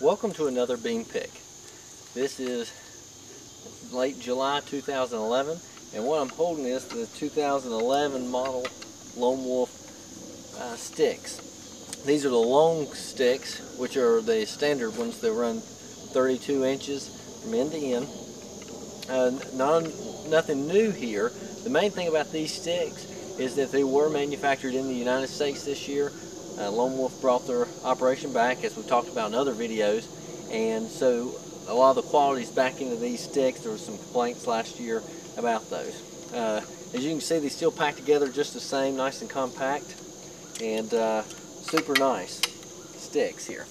Welcome to another bean pick. This is late July 2011, and what I'm holding is the 2011 model Lone Wolf sticks. These are the long sticks, which are the standard ones that run 32 inches from end to end. Nothing new here. The main thing about these sticks is that they were manufactured in the United States this year. Lone Wolf brought their operation back, as we've talked about in other videos, and so a lot of the quality is back into these sticks. There were some complaints last year about those. As you can see, they still pack together just the same, nice and compact, and super nice sticks here.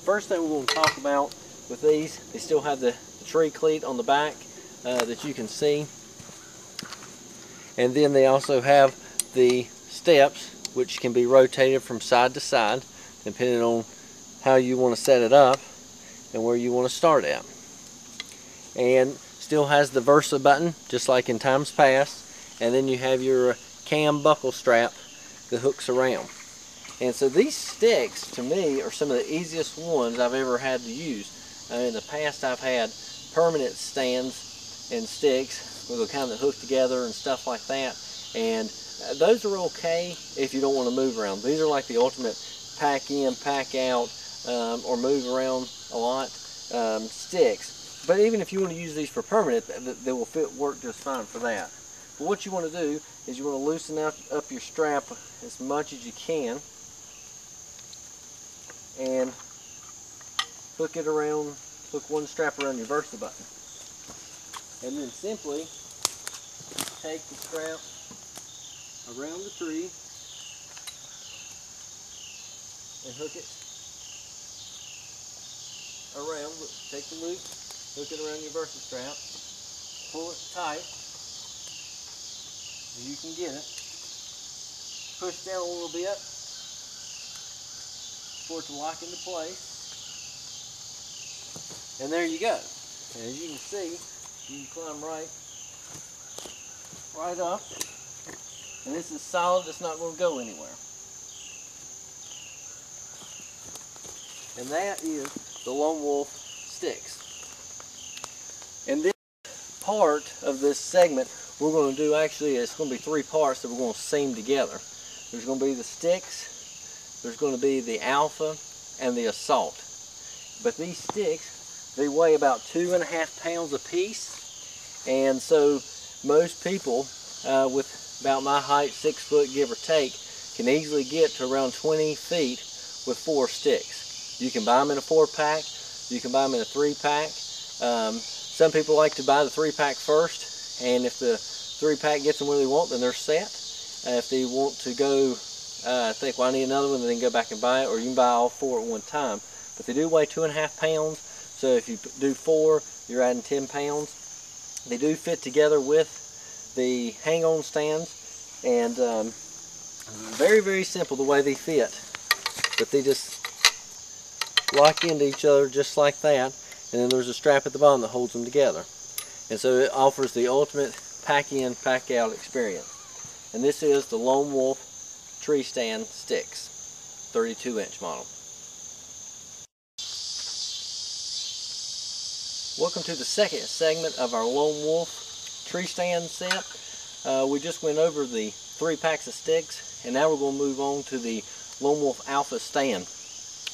First thing we're going to talk about with these, they still have the tree cleat on the back that you can see, and then they also have the steps, which can be rotated from side to side depending on how you want to set it up and where you want to start at. And still has the Versa button, just like in times past, and then you have your cam buckle strap that hooks around. And so these sticks, to me, are some of the easiest ones I've ever had to use. In the past, I've had permanent stands and sticks with a kind of hook together and stuff like that, and those are okay if you don't want to move around. These are like the ultimate pack in, pack out, or move around a lot sticks. But even if you want to use these for permanent, they will work just fine for that. But what you want to do is you want to loosen up your strap as much as you can and hook it around, hook one strap around your Versa button. And then simply take the strap around the tree and hook it around. Take the loop, hook it around your Versa strap, pull it tight so you can get it. Push down a little bit for it to lock into place. And there you go. And as you can see, you can climb right up. And this is solid, it's not going to go anywhere. And that is the Lone Wolf sticks. And this part of this segment, we're going to do, actually, it's going to be three parts that we're going to seam together. There's going to be the sticks, there's going to be the Alpha, and the Assault. But these sticks, they weigh about 2.5 pounds a piece. And so most people with about my height, 6 foot give or take, can easily get to around 20 feet with 4 sticks. You can buy them in a 4-pack, you can buy them in a 3-pack. Some people like to buy the 3-pack first, and if the 3-pack gets them where they want, then they're set. If they want to go, think, well, I need another one, then they can go back and buy it, or you can buy all 4 at one time. But they do weigh 2.5 pounds, so if you do 4, you're adding 10 pounds. They do fit together with the hang-on stands, and very, very simple the way they fit. But they just lock into each other just like that, and then there's a strap at the bottom that holds them together. And so it offers the ultimate pack-in, pack-out experience. And this is the Lone Wolf tree stand sticks, 32-inch model. Welcome to the second segment of our Lone Wolf tree stand set. We just went over the 3 packs of sticks, and now we're going to move on to the Lone Wolf Alpha stand.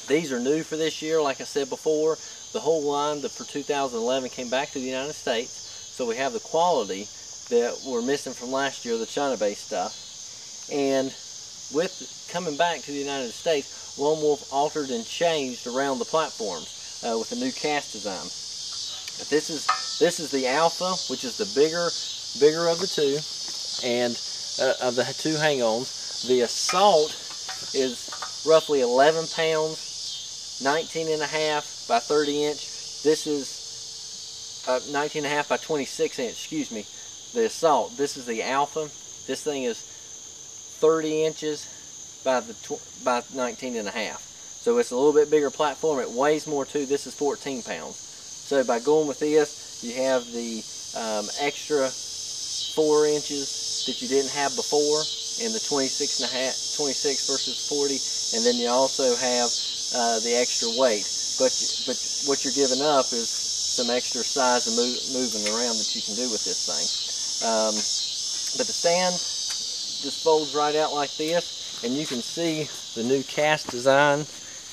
These are new for this year. Like I said before, the whole line for 2011 came back to the United States, so we have the quality that we're missing from last year, the China-based stuff. And with coming back to the United States, Lone Wolf altered and changed around the platforms with a new cast design. This is the Alpha, which is the bigger of the two, and of the 2 hang-ons. The Assault is roughly 11 pounds, 19.5 by 30 inch. This is 19.5 by 26 inch, excuse me. The Assault. This is the Alpha. This thing is 30 inches by 19.5. So it's a little bit bigger platform. It weighs more too. This is 14 pounds. So by going with this, you have the extra 4 inches that you didn't have before in the 26 versus 40, and then you also have the extra weight. But what you're giving up is some extra size and moving around that you can do with this thing. But the stand just folds right out like this, and you can see the new cast design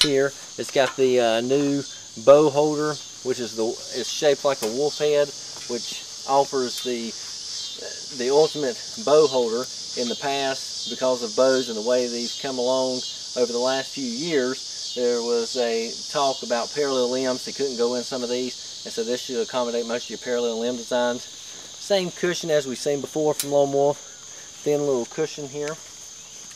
here. It's got the new bow holder, which is shaped like a wolf head, which offers the ultimate bow holder. In the past, because of bows and the way they've come along over the last few years, there was a talk about parallel limbs. They couldn't go in some of these, and so this should accommodate most of your parallel limb designs. Same cushion as we've seen before from Lone Wolf. Thin little cushion here,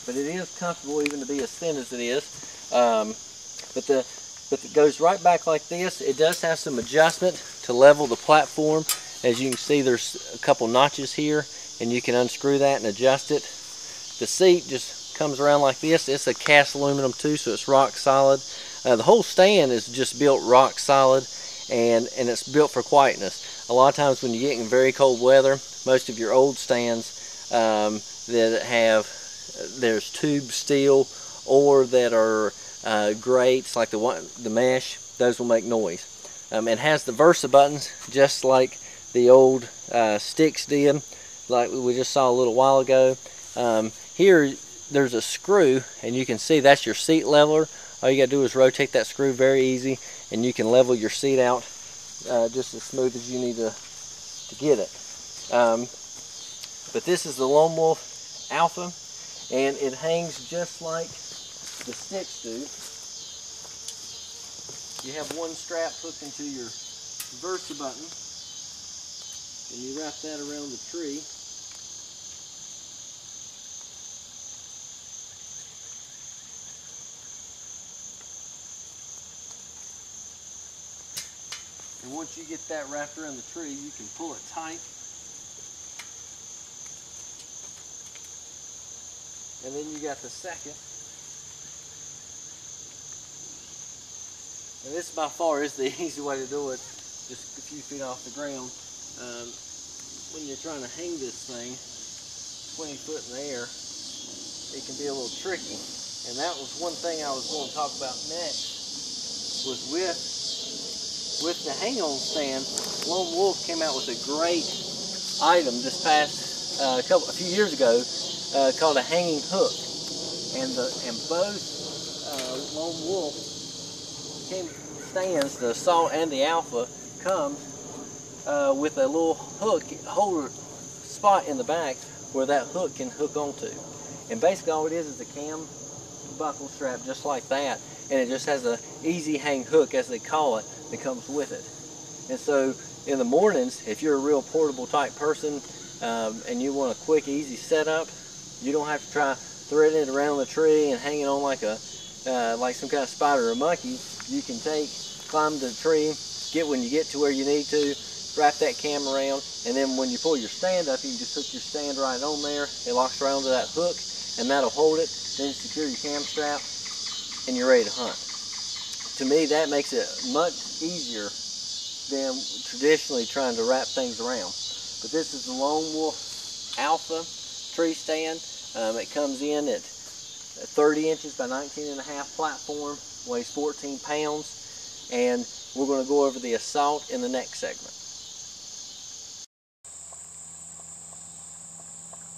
but it is comfortable even to be as thin as it is. But it goes right back like this. It does have some adjustment to level the platform. As you can see, there's a couple notches here, and you can unscrew that and adjust it. The seat just comes around like this. It's a cast aluminum too, so it's rock solid. The whole stand is just built rock solid, and it's built for quietness. A lot of times when you get in very cold weather, most of your old stands that have, there's tube steel or that are grates like the mesh, those will make noise. It has the Versa buttons just like the old sticks did, like we just saw a little while ago. Here there's a screw, and you can see that's your seat leveler. All you got to do is rotate that screw very easy, and you can level your seat out just as smooth as you need to get it. But this is the Lone Wolf Alpha, and it hangs just like the sticks do. You have one strap hooked into your Versa button, and you wrap that around the tree. And once you get that wrapped around the tree, you can pull it tight. And then you got the second. And this by far is the easy way to do it, just a few feet off the ground. When you're trying to hang this thing 20 foot in the air, it can be a little tricky. And that was one thing I was going to talk about next, was with the Hangons stand. Lone Wolf came out with a great item this past a few years ago called a hanging hook, and both Lone Wolf stands, the Assault and the Alpha, comes with a little hook holder spot in the back where that hook can hook onto. And basically all it is a cam buckle strap just like that, and it just has a easy hang hook, as they call it, that comes with it. And so in the mornings, if you're a real portable type person and you want a quick easy setup, you don't have to try threading it around the tree and hanging on like some kind of spider or monkey. You can climb the tree, when you get to where you need to, wrap that cam around, and then when you pull your stand up, you can just hook your stand right on there. It locks right onto that hook, and that'll hold it. Then you secure your cam strap, and you're ready to hunt. To me, that makes it much easier than traditionally trying to wrap things around. But this is the Lone Wolf Alpha tree stand. It comes in at 30 inches by 19.5 platform, weighs 14 pounds, and we're going to go over the Assault in the next segment.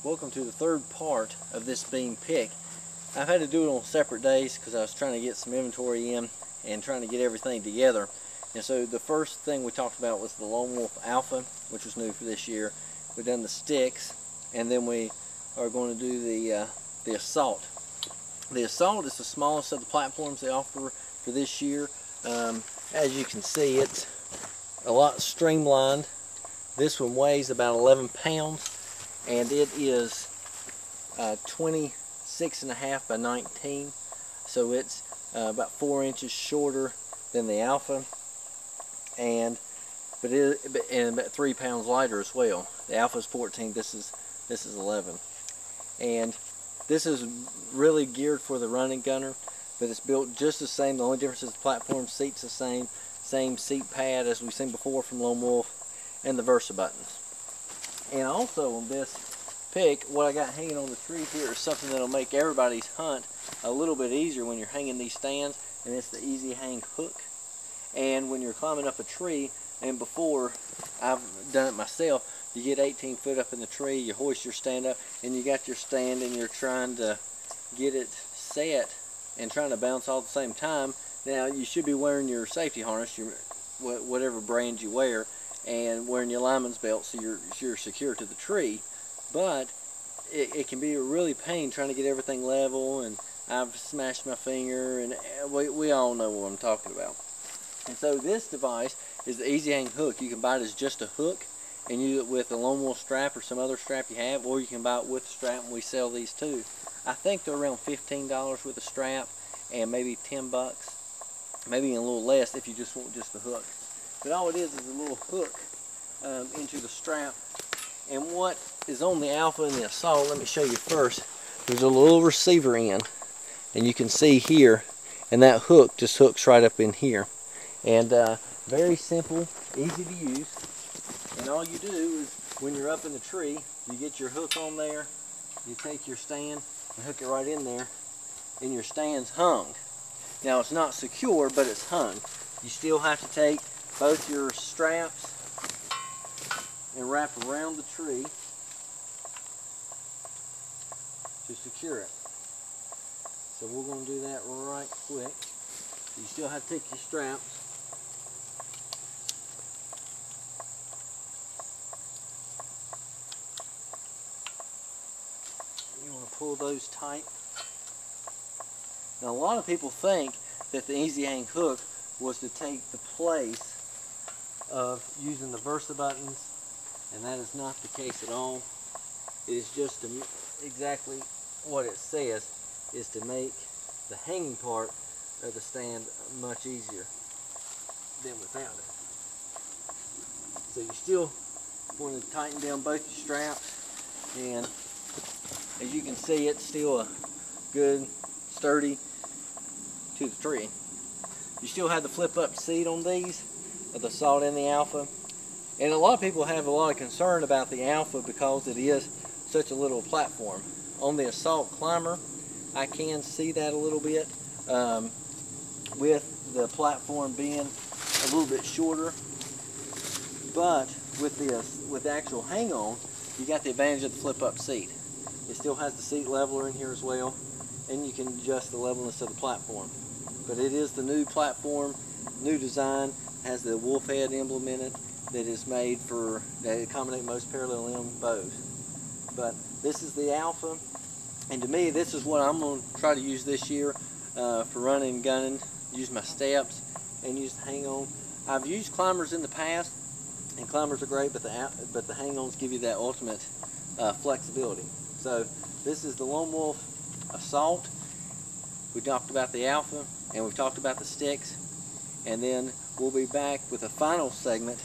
Welcome to the third part of this being pick. I've had to do it on separate days because I was trying to get some inventory in and trying to get everything together. And so the first thing we talked about was the Lone Wolf Alpha, which was new for this year. We've done the sticks, and then we are going to do the Assault. The Assault is the smallest of the platforms they offer for this year. As you can see, it's a lot streamlined. This one weighs about 11 pounds, and it is 26.5 by 19, so it's about 4 inches shorter than the Alpha, and about 3 pounds lighter as well. The Alpha is 14. This is 11, and this is really geared for the running gunner, but it's built just the same. The only difference is the platform seat's the same seat pad as we've seen before from Lone Wolf, and the Versa buttons. And also on this pick, what I got hanging on the tree here is something that'll make everybody's hunt a little bit easier when you're hanging these stands. and it's the easy hang hook. And when you're climbing up a tree, and before I've done it myself, you get 18 foot up in the tree, you hoist your stand up, and you got your stand and you're trying to get it set and trying to bounce all at the same time. Now you should be wearing your safety harness, your whatever brand you wear, and wearing your lineman's belt so you're secure to the tree. But it can be a really pain trying to get everything level, and I've smashed my finger, and we all know what I'm talking about. And so this device is the easy hang hook. You can buy it as just a hook and use it with a lone wolf strap or some other strap you have, or you can buy it with a strap, and we sell these too. I think they're around $15 with a strap, and maybe 10 bucks, maybe a little less if you just want just the hook. But all it is a little hook into the strap. And what is on the Alpha and the Assault, let me show you first. There's a little receiver end, and you can see here, and that hook just hooks right up in here. And very simple, easy to use. And all you do is, when you're up in the tree, you get your hook on there, you take your stand and hook it right in there, and your stand's hung. Now it's not secure, but it's hung. You still have to take both your straps and wrap around the tree to secure it. So we're going to do that right quick. You still have to take your straps. You want to pull those tight. Now a lot of people think that the easy hang hook was to take the place of using the Versa buttons, and that is not the case at all. It is just exactly what it says, is to make the hanging part of the stand much easier than without it. So you still want to tighten down both your straps, and as you can see, it's still a good sturdy to the tree. You still have the flip up seat on these, the Assault and the Alpha. And a lot of people have a lot of concern about the Alpha because it is such a little platform. On the Assault Climber, I can see that a little bit, with the platform being a little bit shorter. But with the actual hang-on, you got the advantage of the flip-up seat. It still has the seat leveler in here as well, and you can adjust the levelness of the platform. But it is the new platform, new design, has the wolf head emblem in it that is made that accommodate most parallel limb bows. But this is the Alpha, and to me, this is what I'm going to try to use this year for running and gunning. Use my steps and use the hang-on. I've used climbers in the past, and climbers are great, but the hang-ons give you that ultimate flexibility. So this is the Lone Wolf Assault. We talked about the Alpha, and we've talked about the sticks, and then we'll be back with a final segment